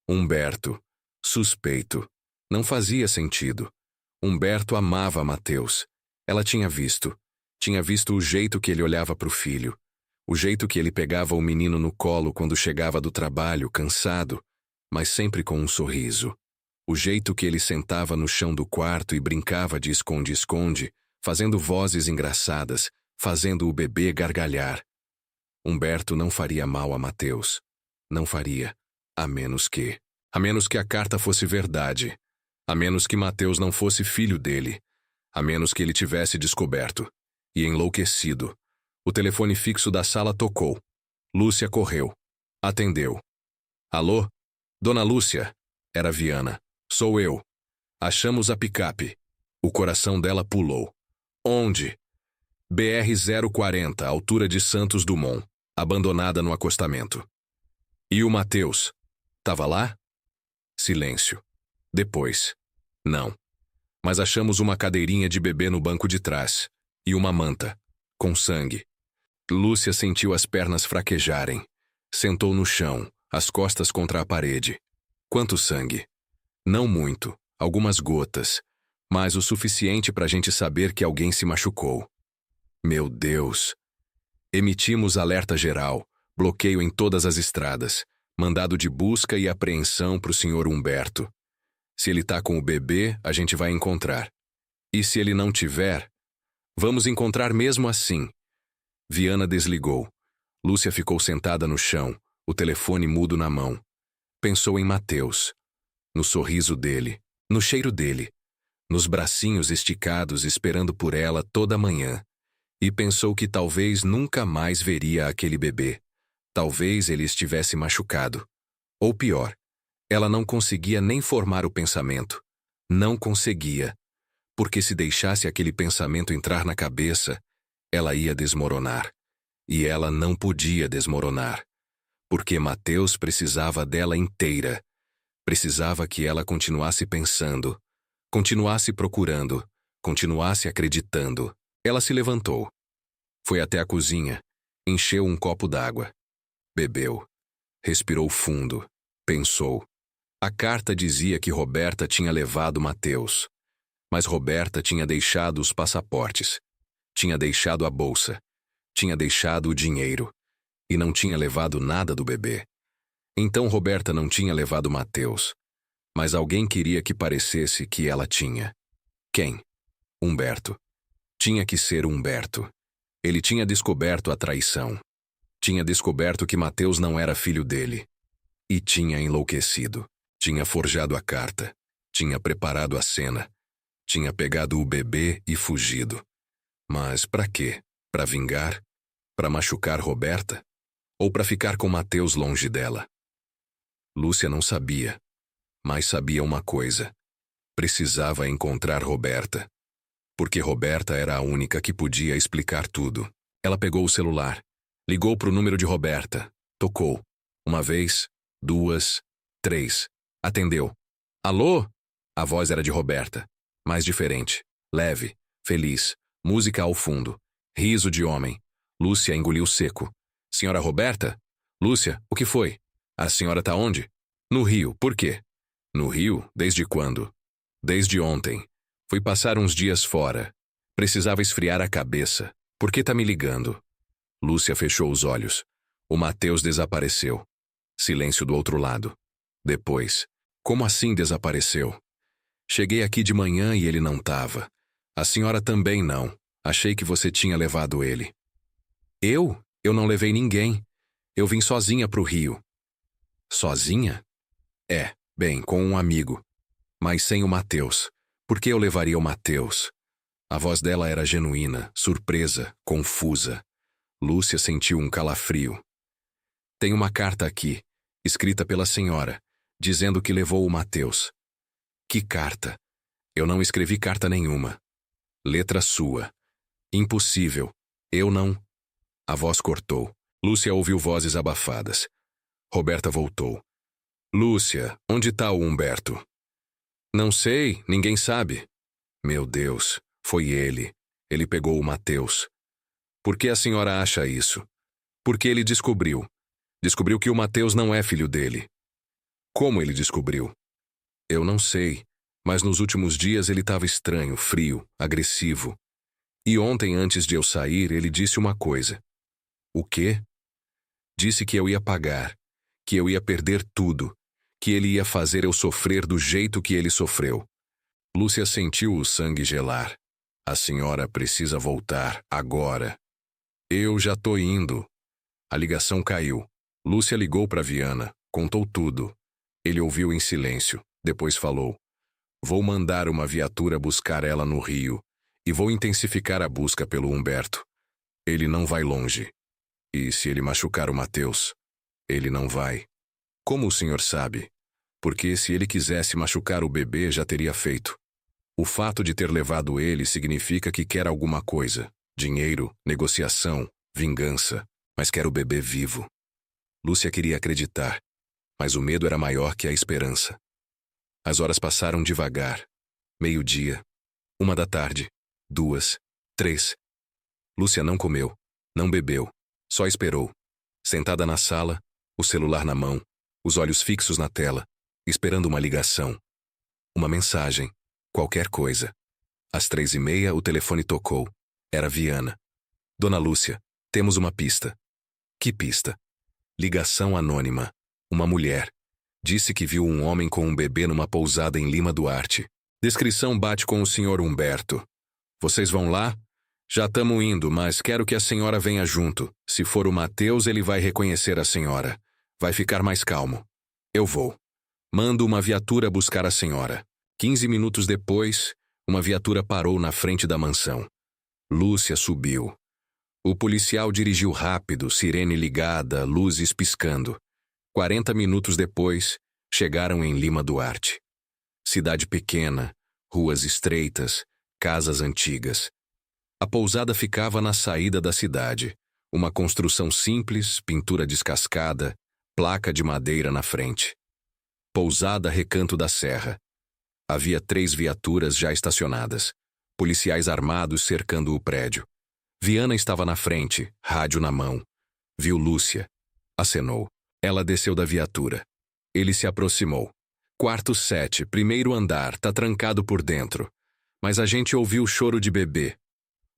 Humberto. Suspeito. Não fazia sentido. Humberto amava Mateus. Ela tinha visto. Tinha visto o jeito que ele olhava para o filho. O jeito que ele pegava o menino no colo quando chegava do trabalho, cansado, mas sempre com um sorriso. O jeito que ele sentava no chão do quarto e brincava de esconde-esconde, fazendo vozes engraçadas, fazendo o bebê gargalhar. Humberto não faria mal a Mateus. Não faria. A menos que a carta fosse verdade. A menos que Mateus não fosse filho dele. A menos que ele tivesse descoberto. E enlouquecido. O telefone fixo da sala tocou. Lúcia correu. Atendeu. Alô? Dona Lúcia? Era Viana. Sou eu. Achamos a picape. O coração dela pulou. Onde? BR-040, altura de Santos Dumont. Abandonada no acostamento. E o Mateus? Tava lá? Silêncio. Depois. Não. Mas achamos uma cadeirinha de bebê no banco de trás. E uma manta. Com sangue. Lúcia sentiu as pernas fraquejarem. Sentou no chão, as costas contra a parede. Quanto sangue? Não muito, algumas gotas. Mas o suficiente para a gente saber que alguém se machucou. Meu Deus! Emitimos alerta geral, bloqueio em todas as estradas, mandado de busca e apreensão para o Sr. Humberto. Se ele tá com o bebê, a gente vai encontrar. E se ele não tiver, vamos encontrar mesmo assim. Viana desligou. Lúcia ficou sentada no chão, o telefone mudo na mão. Pensou em Mateus. No sorriso dele, no cheiro dele, nos bracinhos esticados esperando por ela toda manhã. E pensou que talvez nunca mais veria aquele bebê. Talvez ele estivesse machucado. Ou pior, ela não conseguia nem formar o pensamento. Não conseguia. Porque se deixasse aquele pensamento entrar na cabeça, ela ia desmoronar. E ela não podia desmoronar. Porque Mateus precisava dela inteira. Precisava que ela continuasse pensando, continuasse procurando, continuasse acreditando. Ela se levantou. Foi até a cozinha, encheu um copo d'água. Bebeu. Respirou fundo. Pensou. A carta dizia que Roberta tinha levado Mateus. Mas Roberta tinha deixado os passaportes. Tinha deixado a bolsa. Tinha deixado o dinheiro. E não tinha levado nada do bebê. Então Roberta não tinha levado Mateus. Mas alguém queria que parecesse que ela tinha. Quem? Humberto. Tinha que ser Humberto. Ele tinha descoberto a traição. Tinha descoberto que Mateus não era filho dele. E tinha enlouquecido. Tinha forjado a carta. Tinha preparado a cena. Tinha pegado o bebê e fugido. Mas para quê? Para vingar? Para machucar Roberta? Ou para ficar com Mateus longe dela? Lúcia não sabia. Mas sabia uma coisa. Precisava encontrar Roberta. Porque Roberta era a única que podia explicar tudo. Ela pegou o celular. Ligou para o número de Roberta. Tocou. Uma vez, duas, três. Atendeu. Alô? A voz era de Roberta. Mais diferente. Leve. Feliz. Música ao fundo. Riso de homem. Lúcia engoliu seco. Senhora Roberta? Lúcia, o que foi? A senhora tá onde? No Rio. Por quê? No Rio? Desde quando? Desde ontem. Fui passar uns dias fora. Precisava esfriar a cabeça. Por que tá me ligando? Lúcia fechou os olhos. O Mateus desapareceu. Silêncio do outro lado. Depois. Como assim desapareceu? Cheguei aqui de manhã e ele não tava. A senhora também não. Achei que você tinha levado ele. Eu? Eu não levei ninguém. Eu vim sozinha pro Rio. Sozinha? É, bem, com um amigo. Mas sem o Mateus. Por que eu levaria o Mateus? A voz dela era genuína, surpresa, confusa. Lúcia sentiu um calafrio. Tem uma carta aqui, escrita pela senhora, dizendo que levou o Mateus. Que carta? Eu não escrevi carta nenhuma. Letra sua. Impossível. Eu não. A voz cortou. Lúcia ouviu vozes abafadas. Roberta voltou. Lúcia, onde está o Humberto? Não sei, ninguém sabe. Meu Deus, foi ele. Ele pegou o Mateus. Por que a senhora acha isso? Porque ele descobriu. Descobriu que o Mateus não é filho dele. Como ele descobriu? Eu não sei, mas nos últimos dias ele estava estranho, frio, agressivo. E ontem, antes de eu sair, ele disse uma coisa. O quê? Disse que eu ia pagar, que eu ia perder tudo, que ele ia fazer eu sofrer do jeito que ele sofreu. Lúcia sentiu o sangue gelar. A senhora precisa voltar, agora. Eu já tô indo. A ligação caiu. Lúcia ligou para Viana, contou tudo. Ele ouviu em silêncio, depois falou. Vou mandar uma viatura buscar ela no Rio e vou intensificar a busca pelo Humberto. Ele não vai longe. E se ele machucar o Mateus, ele não vai. Como o senhor sabe? Porque se ele quisesse machucar o bebê, já teria feito. O fato de ter levado ele significa que quer alguma coisa. Dinheiro, negociação, vingança. Mas quer o bebê vivo. Lúcia queria acreditar, mas o medo era maior que a esperança. As horas passaram devagar. 12:00, 1:00, 2:00, 3:00. Lúcia não comeu, não bebeu, só esperou. Sentada na sala, o celular na mão, os olhos fixos na tela, esperando uma ligação. Uma mensagem, qualquer coisa. Às 3:30, o telefone tocou. Era Viana. Dona Lúcia, temos uma pista. Que pista? Ligação anônima. Uma mulher. Disse que viu um homem com um bebê numa pousada em Lima Duarte. Descrição bate com o senhor Humberto. Vocês vão lá? Já estamos indo, mas quero que a senhora venha junto. Se for o Mateus, ele vai reconhecer a senhora. Vai ficar mais calmo. Eu vou. Mando uma viatura buscar a senhora. 15 minutos depois, uma viatura parou na frente da mansão. Lúcia subiu. O policial dirigiu rápido, sirene ligada, luzes piscando. 40 minutos depois, chegaram em Lima Duarte. Cidade pequena, ruas estreitas, casas antigas. A pousada ficava na saída da cidade. Uma construção simples, pintura descascada, placa de madeira na frente. Pousada Recanto da Serra. Havia 3 viaturas já estacionadas. Policiais armados cercando o prédio. Viana estava na frente, rádio na mão. Viu Lúcia. Acenou. Ela desceu da viatura. Ele se aproximou. Quarto 7, primeiro andar, tá trancado por dentro. Mas a gente ouviu o choro de bebê.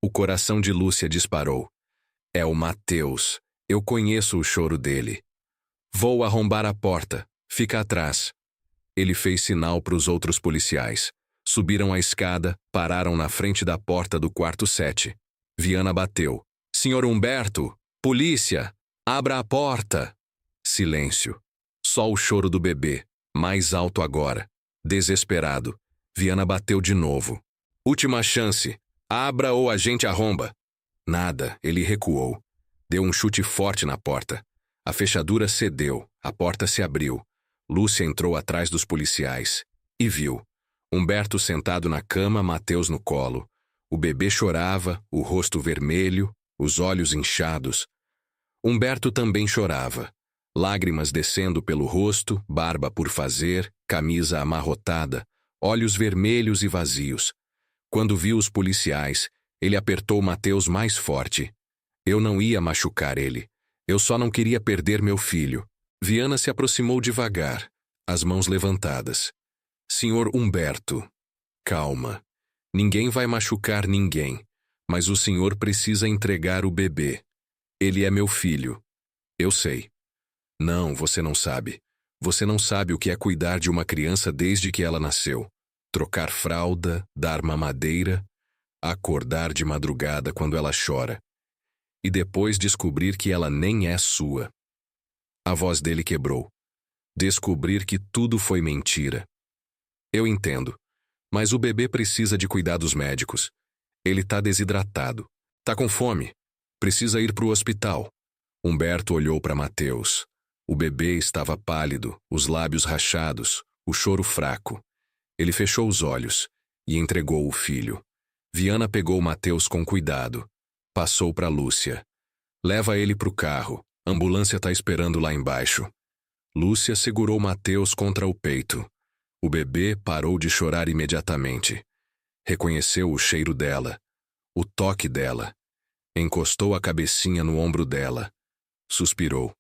O coração de Lúcia disparou. É o Mateus. Eu conheço o choro dele. Vou arrombar a porta. Fica atrás. Ele fez sinal para os outros policiais. Subiram a escada, pararam na frente da porta do quarto 7. Viana bateu. Senhor Humberto! Polícia! Abra a porta! Silêncio. Só o choro do bebê, mais alto agora. Desesperado. Viana bateu de novo. Última chance. Abra ou a gente arromba. Nada, ele recuou. Deu um chute forte na porta. A fechadura cedeu, a porta se abriu. Lúcia entrou atrás dos policiais. E viu. Humberto sentado na cama, Mateus no colo. O bebê chorava, o rosto vermelho, os olhos inchados. Humberto também chorava. Lágrimas descendo pelo rosto, barba por fazer, camisa amarrotada, olhos vermelhos e vazios. Quando viu os policiais, ele apertou Mateus mais forte. Eu não ia machucar ele. Eu só não queria perder meu filho. Viana se aproximou devagar, as mãos levantadas. Senhor Humberto, calma. Ninguém vai machucar ninguém, mas o senhor precisa entregar o bebê. Ele é meu filho. Eu sei. Não, você não sabe. Você não sabe o que é cuidar de uma criança desde que ela nasceu. Trocar fralda, dar mamadeira, acordar de madrugada quando ela chora. E depois descobrir que ela nem é sua. A voz dele quebrou. Descobrir que tudo foi mentira. Eu entendo. Mas o bebê precisa de cuidados médicos. Ele tá desidratado. Tá com fome. Precisa ir pro hospital. Humberto olhou para Mateus. O bebê estava pálido, os lábios rachados, o choro fraco. Ele fechou os olhos e entregou o filho. Viana pegou Mateus com cuidado. Passou para Lúcia. Leva ele pro carro. A ambulância tá esperando lá embaixo. Lúcia segurou Mateus contra o peito. O bebê parou de chorar imediatamente. Reconheceu o cheiro dela, o toque dela. Encostou a cabecinha no ombro dela. Suspirou.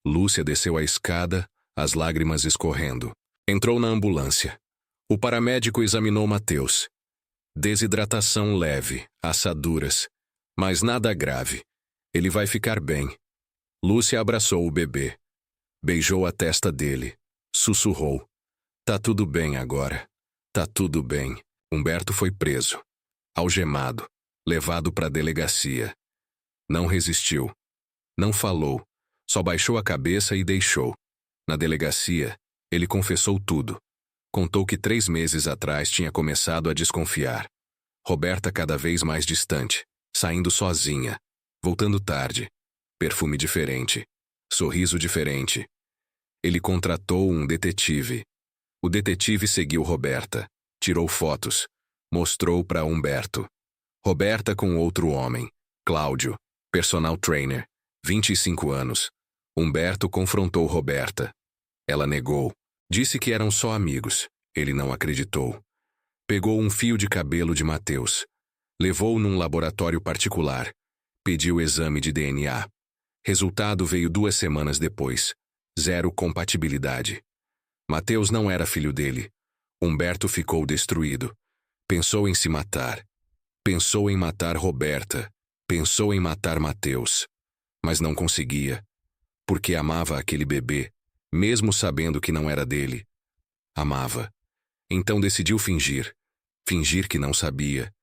Lúcia desceu a escada, as lágrimas escorrendo. Entrou na ambulância. O paramédico examinou Mateus. Desidratação leve, assaduras, mas nada grave. Ele vai ficar bem. Lúcia abraçou o bebê. Beijou a testa dele. Sussurrou. Tá tudo bem agora. Tá tudo bem. Humberto foi preso. Algemado. Levado para a delegacia. Não resistiu. Não falou. Só baixou a cabeça e deixou. Na delegacia, ele confessou tudo. Contou que 3 meses atrás tinha começado a desconfiar. Roberta cada vez mais distante, saindo sozinha, voltando tarde, perfume diferente, sorriso diferente. Ele contratou um detetive. O detetive seguiu Roberta, tirou fotos, mostrou para Humberto. Roberta com outro homem, Cláudio, personal trainer, 25 anos. Humberto confrontou Roberta. Ela negou. Disse que eram só amigos. Ele não acreditou. Pegou um fio de cabelo de Mateus. Levou-o num laboratório particular. Pediu exame de DNA. Resultado veio 2 semanas depois. 0 compatibilidade. Mateus não era filho dele. Humberto ficou destruído. Pensou em se matar. Pensou em matar Roberta. Pensou em matar Mateus. Mas não conseguia. Porque amava aquele bebê, mesmo sabendo que não era dele. Amava. Então decidiu fingir. Fingir que não sabia.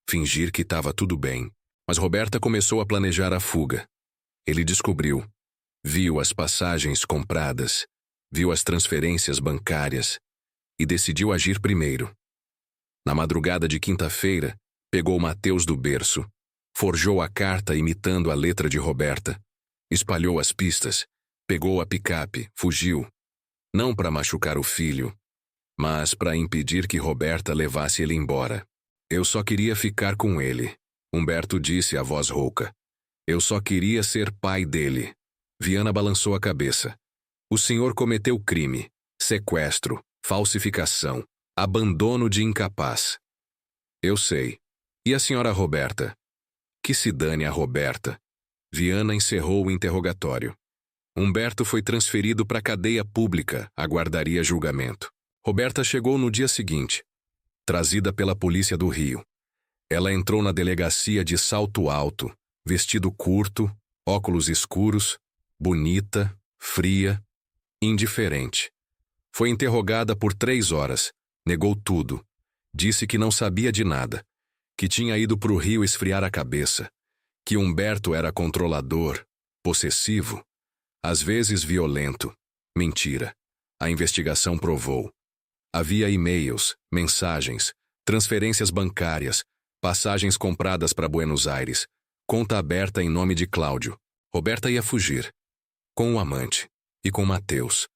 Fingir que estava tudo bem. Mas Roberta começou a planejar a fuga. Ele descobriu. Viu as passagens compradas. Viu as transferências bancárias. E decidiu agir primeiro. Na madrugada de quinta-feira, pegou Mateus do berço. Forjou a carta imitando a letra de Roberta. Espalhou as pistas. Pegou a picape, fugiu. Não para machucar o filho, mas para impedir que Roberta levasse ele embora. Eu só queria ficar com ele, Humberto disse a voz rouca. Eu só queria ser pai dele. Viana balançou a cabeça. O senhor cometeu crime, sequestro, falsificação, abandono de incapaz. Eu sei. E a senhora Roberta? Que se dane a Roberta. Viana encerrou o interrogatório. Humberto foi transferido para a cadeia pública, aguardaria julgamento. Roberta chegou no dia seguinte, trazida pela polícia do Rio. Ela entrou na delegacia de salto alto, vestido curto, óculos escuros, bonita, fria, indiferente. Foi interrogada por 3 horas, negou tudo. Disse que não sabia de nada, que tinha ido para o Rio esfriar a cabeça, que Humberto era controlador, possessivo, às vezes violento. Mentira. A investigação provou. Havia e-mails, mensagens, transferências bancárias, passagens compradas para Buenos Aires, conta aberta em nome de Cláudio. Roberta ia fugir. Com o amante. E com Mateus.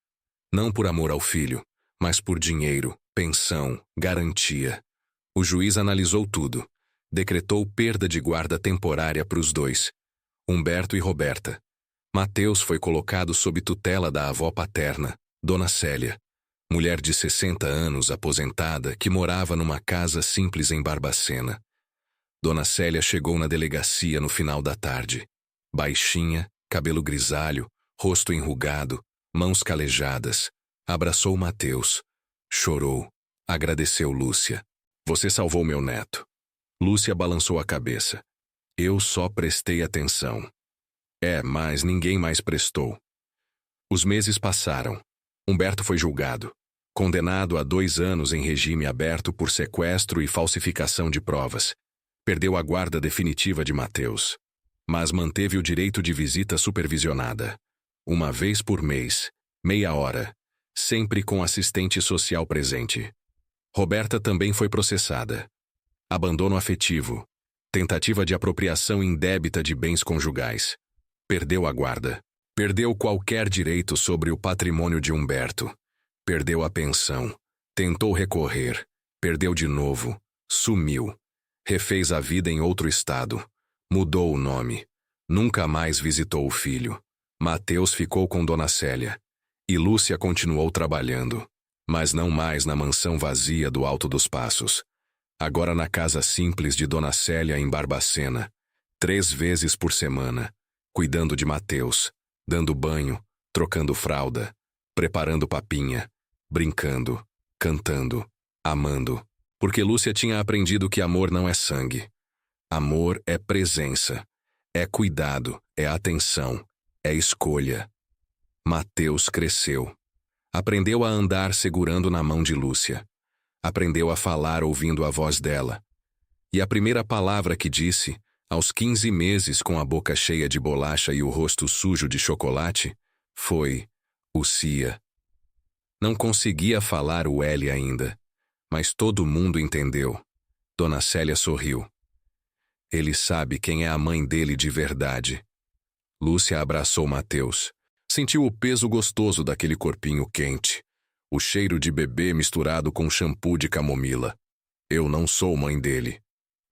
Não por amor ao filho, mas por dinheiro, pensão, garantia. O juiz analisou tudo. Decretou perda de guarda temporária para os dois. Humberto e Roberta. Mateus foi colocado sob tutela da avó paterna, Dona Célia, mulher de 60 anos aposentada que morava numa casa simples em Barbacena. Dona Célia chegou na delegacia no final da tarde. Baixinha, cabelo grisalho, rosto enrugado, mãos calejadas. Abraçou Mateus. Chorou. Agradeceu Lúcia. Você salvou meu neto. Lúcia balançou a cabeça. Eu só prestei atenção. Mas ninguém mais prestou. Os meses passaram. Humberto foi julgado. Condenado a 2 anos em regime aberto por sequestro e falsificação de provas. Perdeu a guarda definitiva de Mateus. Mas manteve o direito de visita supervisionada. 1 vez por mês, meia hora, sempre com assistente social presente. Roberta também foi processada. Abandono afetivo. Tentativa de apropriação indébita de bens conjugais. Perdeu a guarda. Perdeu qualquer direito sobre o patrimônio de Humberto. Perdeu a pensão. Tentou recorrer. Perdeu de novo. Sumiu. Refez a vida em outro estado. Mudou o nome. Nunca mais visitou o filho. Mateus ficou com Dona Célia. E Lúcia continuou trabalhando. Mas não mais na mansão vazia do Alto dos Passos. Agora na casa simples de Dona Célia em Barbacena. 3 vezes por semana. Cuidando de Mateus. Dando banho. Trocando fralda. Preparando papinha. Brincando. Cantando. Amando. Porque Lúcia tinha aprendido que amor não é sangue. Amor é presença. É cuidado. É atenção. É escolha. Mateus cresceu. Aprendeu a andar segurando na mão de Lúcia. Aprendeu a falar ouvindo a voz dela. E a primeira palavra que disse, aos 15 meses com a boca cheia de bolacha e o rosto sujo de chocolate, foi Ucia. Não conseguia falar o L ainda, mas todo mundo entendeu. Dona Célia sorriu. Ele sabe quem é a mãe dele de verdade. Lúcia abraçou Mateus. Sentiu o peso gostoso daquele corpinho quente. O cheiro de bebê misturado com shampoo de camomila. Eu não sou mãe dele.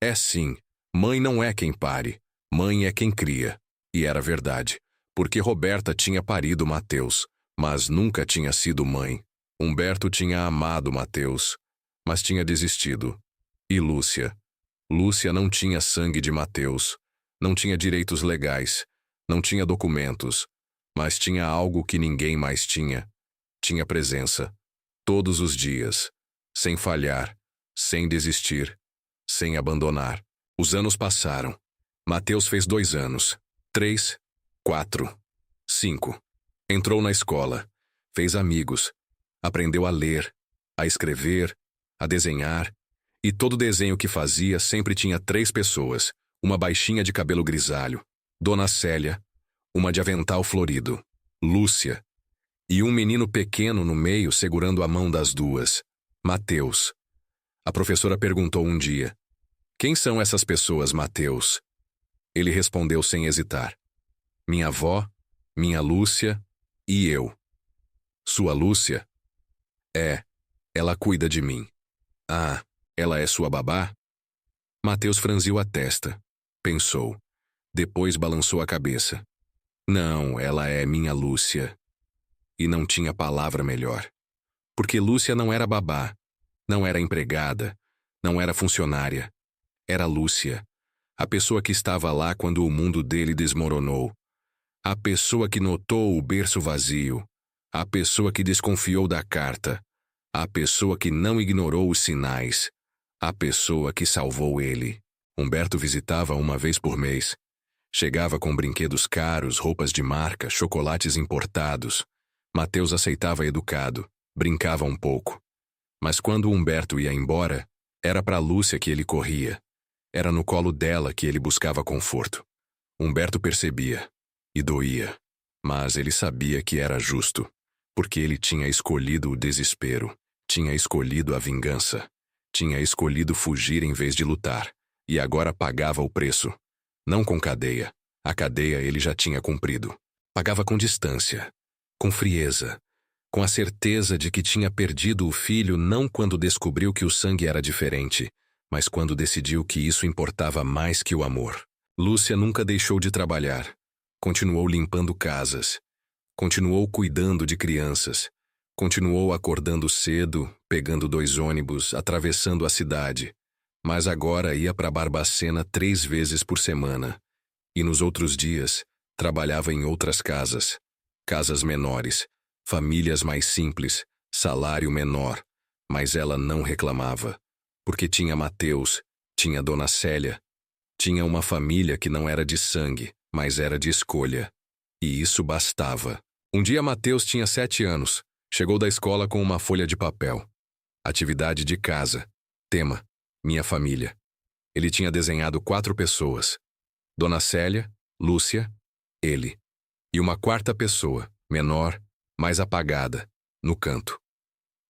É sim, mãe não é quem pare. Mãe é quem cria. E era verdade, porque Roberta tinha parido Mateus, mas nunca tinha sido mãe. Humberto tinha amado Mateus, mas tinha desistido. E Lúcia? Lúcia não tinha sangue de Mateus, não tinha direitos legais, não tinha documentos, mas tinha algo que ninguém mais tinha. Tinha presença. Todos os dias. Sem falhar. Sem desistir. Sem abandonar. Os anos passaram. Mateus fez 2 anos. 3, 4, 5. Entrou na escola. Fez amigos. Aprendeu a ler, a escrever, a desenhar. E todo desenho que fazia sempre tinha 3 pessoas. Uma baixinha de cabelo grisalho. Dona Célia. Uma de avental florido. Lúcia. E um menino pequeno no meio segurando a mão das 2. Mateus. A professora perguntou um dia: "Quem são essas pessoas, Mateus?" Ele respondeu sem hesitar: "Minha avó, minha Lúcia e eu." "Sua Lúcia?" "É, ela cuida de mim." "Ah, ela é sua babá?" Mateus franziu a testa. Pensou. Depois balançou a cabeça. "Não, ela é minha Lúcia." E não tinha palavra melhor. Porque Lúcia não era babá, não era empregada, não era funcionária. Era Lúcia, a pessoa que estava lá quando o mundo dele desmoronou. A pessoa que notou o berço vazio. A pessoa que desconfiou da carta. A pessoa que não ignorou os sinais. A pessoa que salvou ele. Humberto visitava uma vez por mês. Chegava com brinquedos caros, roupas de marca, chocolates importados. Mateus aceitava educado, brincava um pouco. Mas quando Humberto ia embora, era para Lúcia que ele corria. Era no colo dela que ele buscava conforto. Humberto percebia, e doía. Mas ele sabia que era justo, porque ele tinha escolhido o desespero, tinha escolhido a vingança, tinha escolhido fugir em vez de lutar, e agora pagava o preço. Não com cadeia. A cadeia ele já tinha cumprido. Pagava com distância. Com frieza, com a certeza de que tinha perdido o filho não quando descobriu que o sangue era diferente, mas quando decidiu que isso importava mais que o amor. Lúcia nunca deixou de trabalhar. Continuou limpando casas. Continuou cuidando de crianças. Continuou acordando cedo, pegando 2 ônibus, atravessando a cidade. Mas agora ia para Barbacena 3 vezes por semana. E nos outros dias, trabalhava em outras casas. Casas menores, famílias mais simples, salário menor, mas ela não reclamava, porque tinha Mateus, tinha Dona Célia, tinha uma família que não era de sangue, mas era de escolha. E isso bastava. Um dia Mateus tinha 7 anos, chegou da escola com uma folha de papel. Atividade de casa. Tema: minha família. Ele tinha desenhado 4 pessoas. Dona Célia, Lúcia, ele. E uma 4ª pessoa, menor, mais apagada, no canto.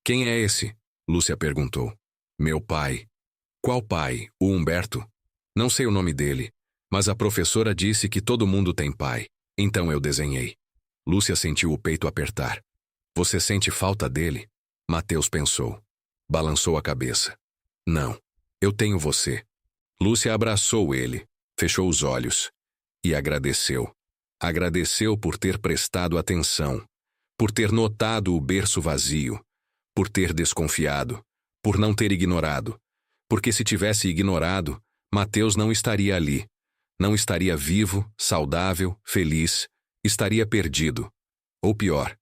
"Quem é esse?" Lúcia perguntou. "Meu pai." "Qual pai? O Humberto?" "Não sei o nome dele, mas a professora disse que todo mundo tem pai. Então eu desenhei." Lúcia sentiu o peito apertar. "Você sente falta dele?" Mateus pensou. Balançou a cabeça. "Não, eu tenho você." Lúcia abraçou ele, fechou os olhos e agradeceu. Agradeceu por ter prestado atenção, por ter notado o berço vazio, por ter desconfiado, por não ter ignorado. Porque se tivesse ignorado, Mateus não estaria ali. Não estaria vivo, saudável, feliz, estaria perdido. Ou pior,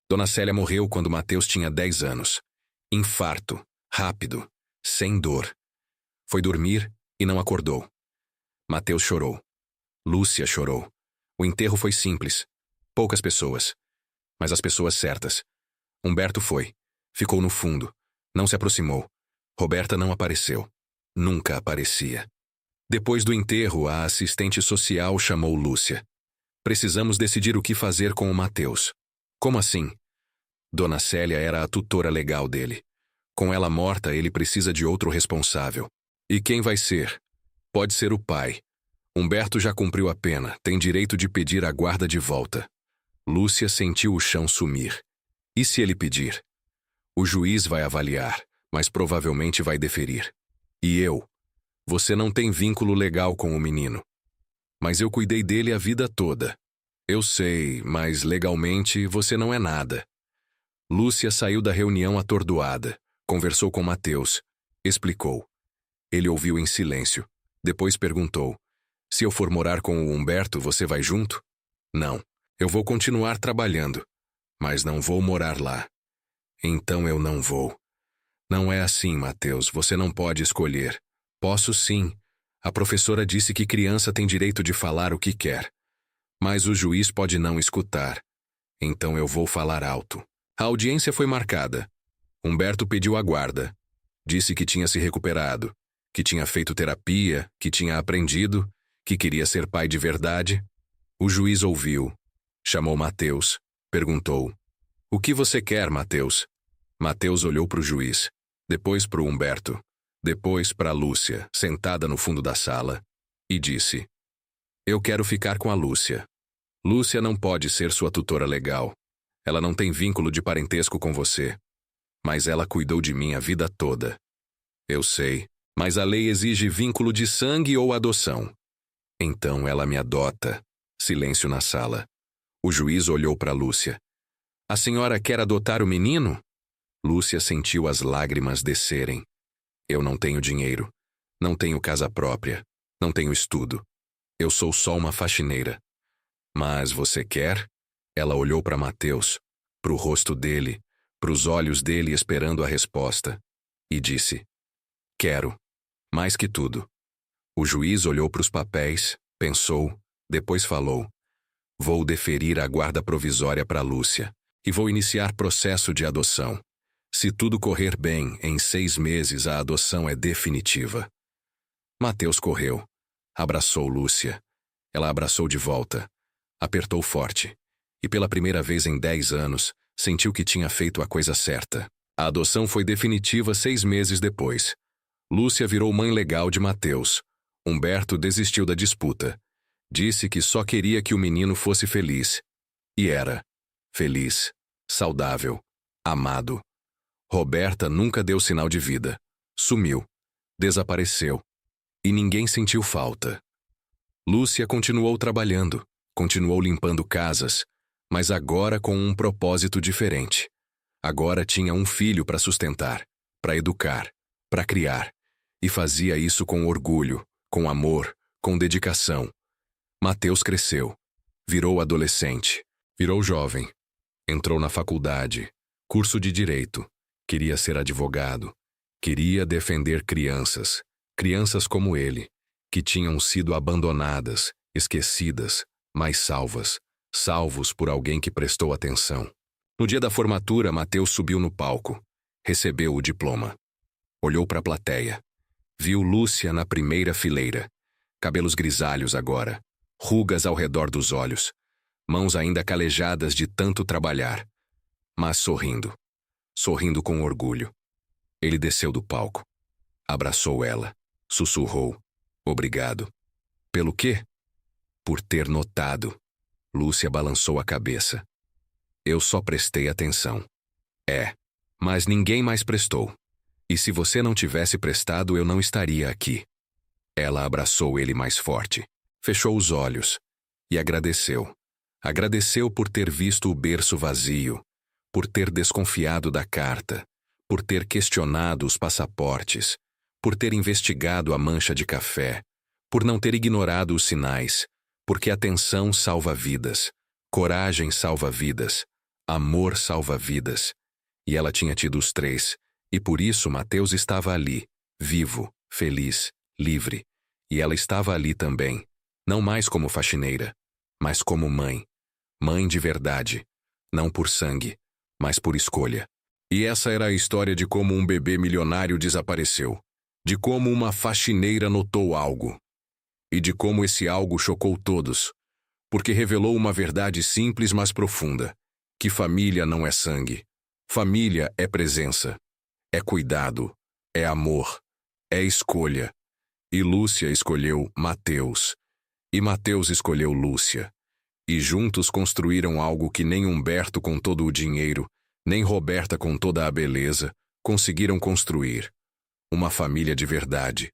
Dona Célia morreu quando Mateus tinha 10 anos. Infarto, rápido, sem dor. Foi dormir e não acordou. Mateus chorou. Lúcia chorou. O enterro foi simples. Poucas pessoas. Mas as pessoas certas. Humberto foi. Ficou no fundo. Não se aproximou. Roberta não apareceu. Nunca aparecia. Depois do enterro, a assistente social chamou Lúcia. Precisamos decidir o que fazer com o Mateus. Como assim? Dona Célia era a tutora legal dele. Com ela morta, ele precisa de outro responsável. E quem vai ser? Pode ser o pai. Humberto já cumpriu a pena, tem direito de pedir a guarda de volta. Lúcia sentiu o chão sumir. E se ele pedir? O juiz vai avaliar, mas provavelmente vai deferir. E eu? Você não tem vínculo legal com o menino. Mas eu cuidei dele a vida toda. Eu sei, mas legalmente você não é nada. Lúcia saiu da reunião atordoada, conversou com Mateus, explicou. Ele ouviu em silêncio. Depois perguntou: se eu for morar com o Humberto, você vai junto? Não, eu vou continuar trabalhando, mas não vou morar lá. Então eu não vou. Não é assim, Mateus, você não pode escolher. Posso sim. A professora disse que criança tem direito de falar o que quer. Mas o juiz pode não escutar. Então eu vou falar alto. A audiência foi marcada. Humberto pediu a guarda. Disse que tinha se recuperado, que tinha feito terapia, que tinha aprendido, que queria ser pai de verdade. O juiz ouviu. Chamou Mateus. Perguntou: o que você quer, Mateus? Mateus olhou para o juiz, depois para o Humberto, depois para Lúcia, sentada no fundo da sala, e disse: eu quero ficar com a Lúcia. Lúcia não pode ser sua tutora legal. Ela não tem vínculo de parentesco com você. Mas ela cuidou de mim a vida toda. Eu sei, mas a lei exige vínculo de sangue ou adoção. Então ela me adota. Silêncio na sala. O juiz olhou para Lúcia. A senhora quer adotar o menino? Lúcia sentiu as lágrimas descerem. Eu não tenho dinheiro. Não tenho casa própria. Não tenho estudo. Eu sou só uma faxineira. Mas você quer? Ela olhou para Mateus, para o rosto dele, para os olhos dele esperando a resposta, e disse: quero. Mais que tudo. O juiz olhou para os papéis, pensou, depois falou: vou deferir a guarda provisória para Lúcia e vou iniciar processo de adoção. Se tudo correr bem, em 6 meses a adoção é definitiva. Mateus correu. Abraçou Lúcia. Ela abraçou de volta. Apertou forte. E pela primeira vez em 10 anos, sentiu que tinha feito a coisa certa. A adoção foi definitiva 6 meses depois. Lúcia virou mãe legal de Mateus. Humberto desistiu da disputa. Disse que só queria que o menino fosse feliz. E era. Feliz. Saudável. Amado. Roberta nunca deu sinal de vida. Sumiu. Desapareceu. E ninguém sentiu falta. Lúcia continuou trabalhando. Continuou limpando casas. Mas agora com um propósito diferente. Agora tinha um filho para sustentar, para educar, para criar. E fazia isso com orgulho, com amor, com dedicação. Mateus cresceu. Virou adolescente. Virou jovem. Entrou na faculdade. Curso de direito. Queria ser advogado. Queria defender crianças. Crianças como ele, que tinham sido abandonadas, esquecidas, mas salvas. Salvos por alguém que prestou atenção. No dia da formatura, Mateus subiu no palco. Recebeu o diploma. Olhou para a plateia. Viu Lúcia na primeira fileira. Cabelos grisalhos agora. Rugas ao redor dos olhos. Mãos ainda calejadas de tanto trabalhar. Mas sorrindo. Sorrindo com orgulho. Ele desceu do palco. Abraçou ela. Sussurrou: obrigado. Pelo quê? Por ter notado. Lúcia balançou a cabeça. Eu só prestei atenção. É, mas ninguém mais prestou. E se você não tivesse prestado, eu não estaria aqui. Ela abraçou ele mais forte, fechou os olhos e agradeceu. Agradeceu por ter visto o berço vazio, por ter desconfiado da carta, por ter questionado os passaportes, por ter investigado a mancha de café, por não ter ignorado os sinais, porque atenção salva vidas, coragem salva vidas, amor salva vidas. E ela tinha tido os três, e por isso Mateus estava ali, vivo, feliz, livre. E ela estava ali também, não mais como faxineira, mas como mãe. Mãe de verdade, não por sangue, mas por escolha. E essa era a história de como um bebê milionário desapareceu, de como uma faxineira notou algo, e de como esse algo chocou todos, porque revelou uma verdade simples mas profunda, que família não é sangue. Família é presença, é cuidado, é amor, é escolha. E Lúcia escolheu Mateus, e Mateus escolheu Lúcia. E juntos construíram algo que nem Humberto com todo o dinheiro, nem Roberta com toda a beleza, conseguiram construir. Uma família de verdade,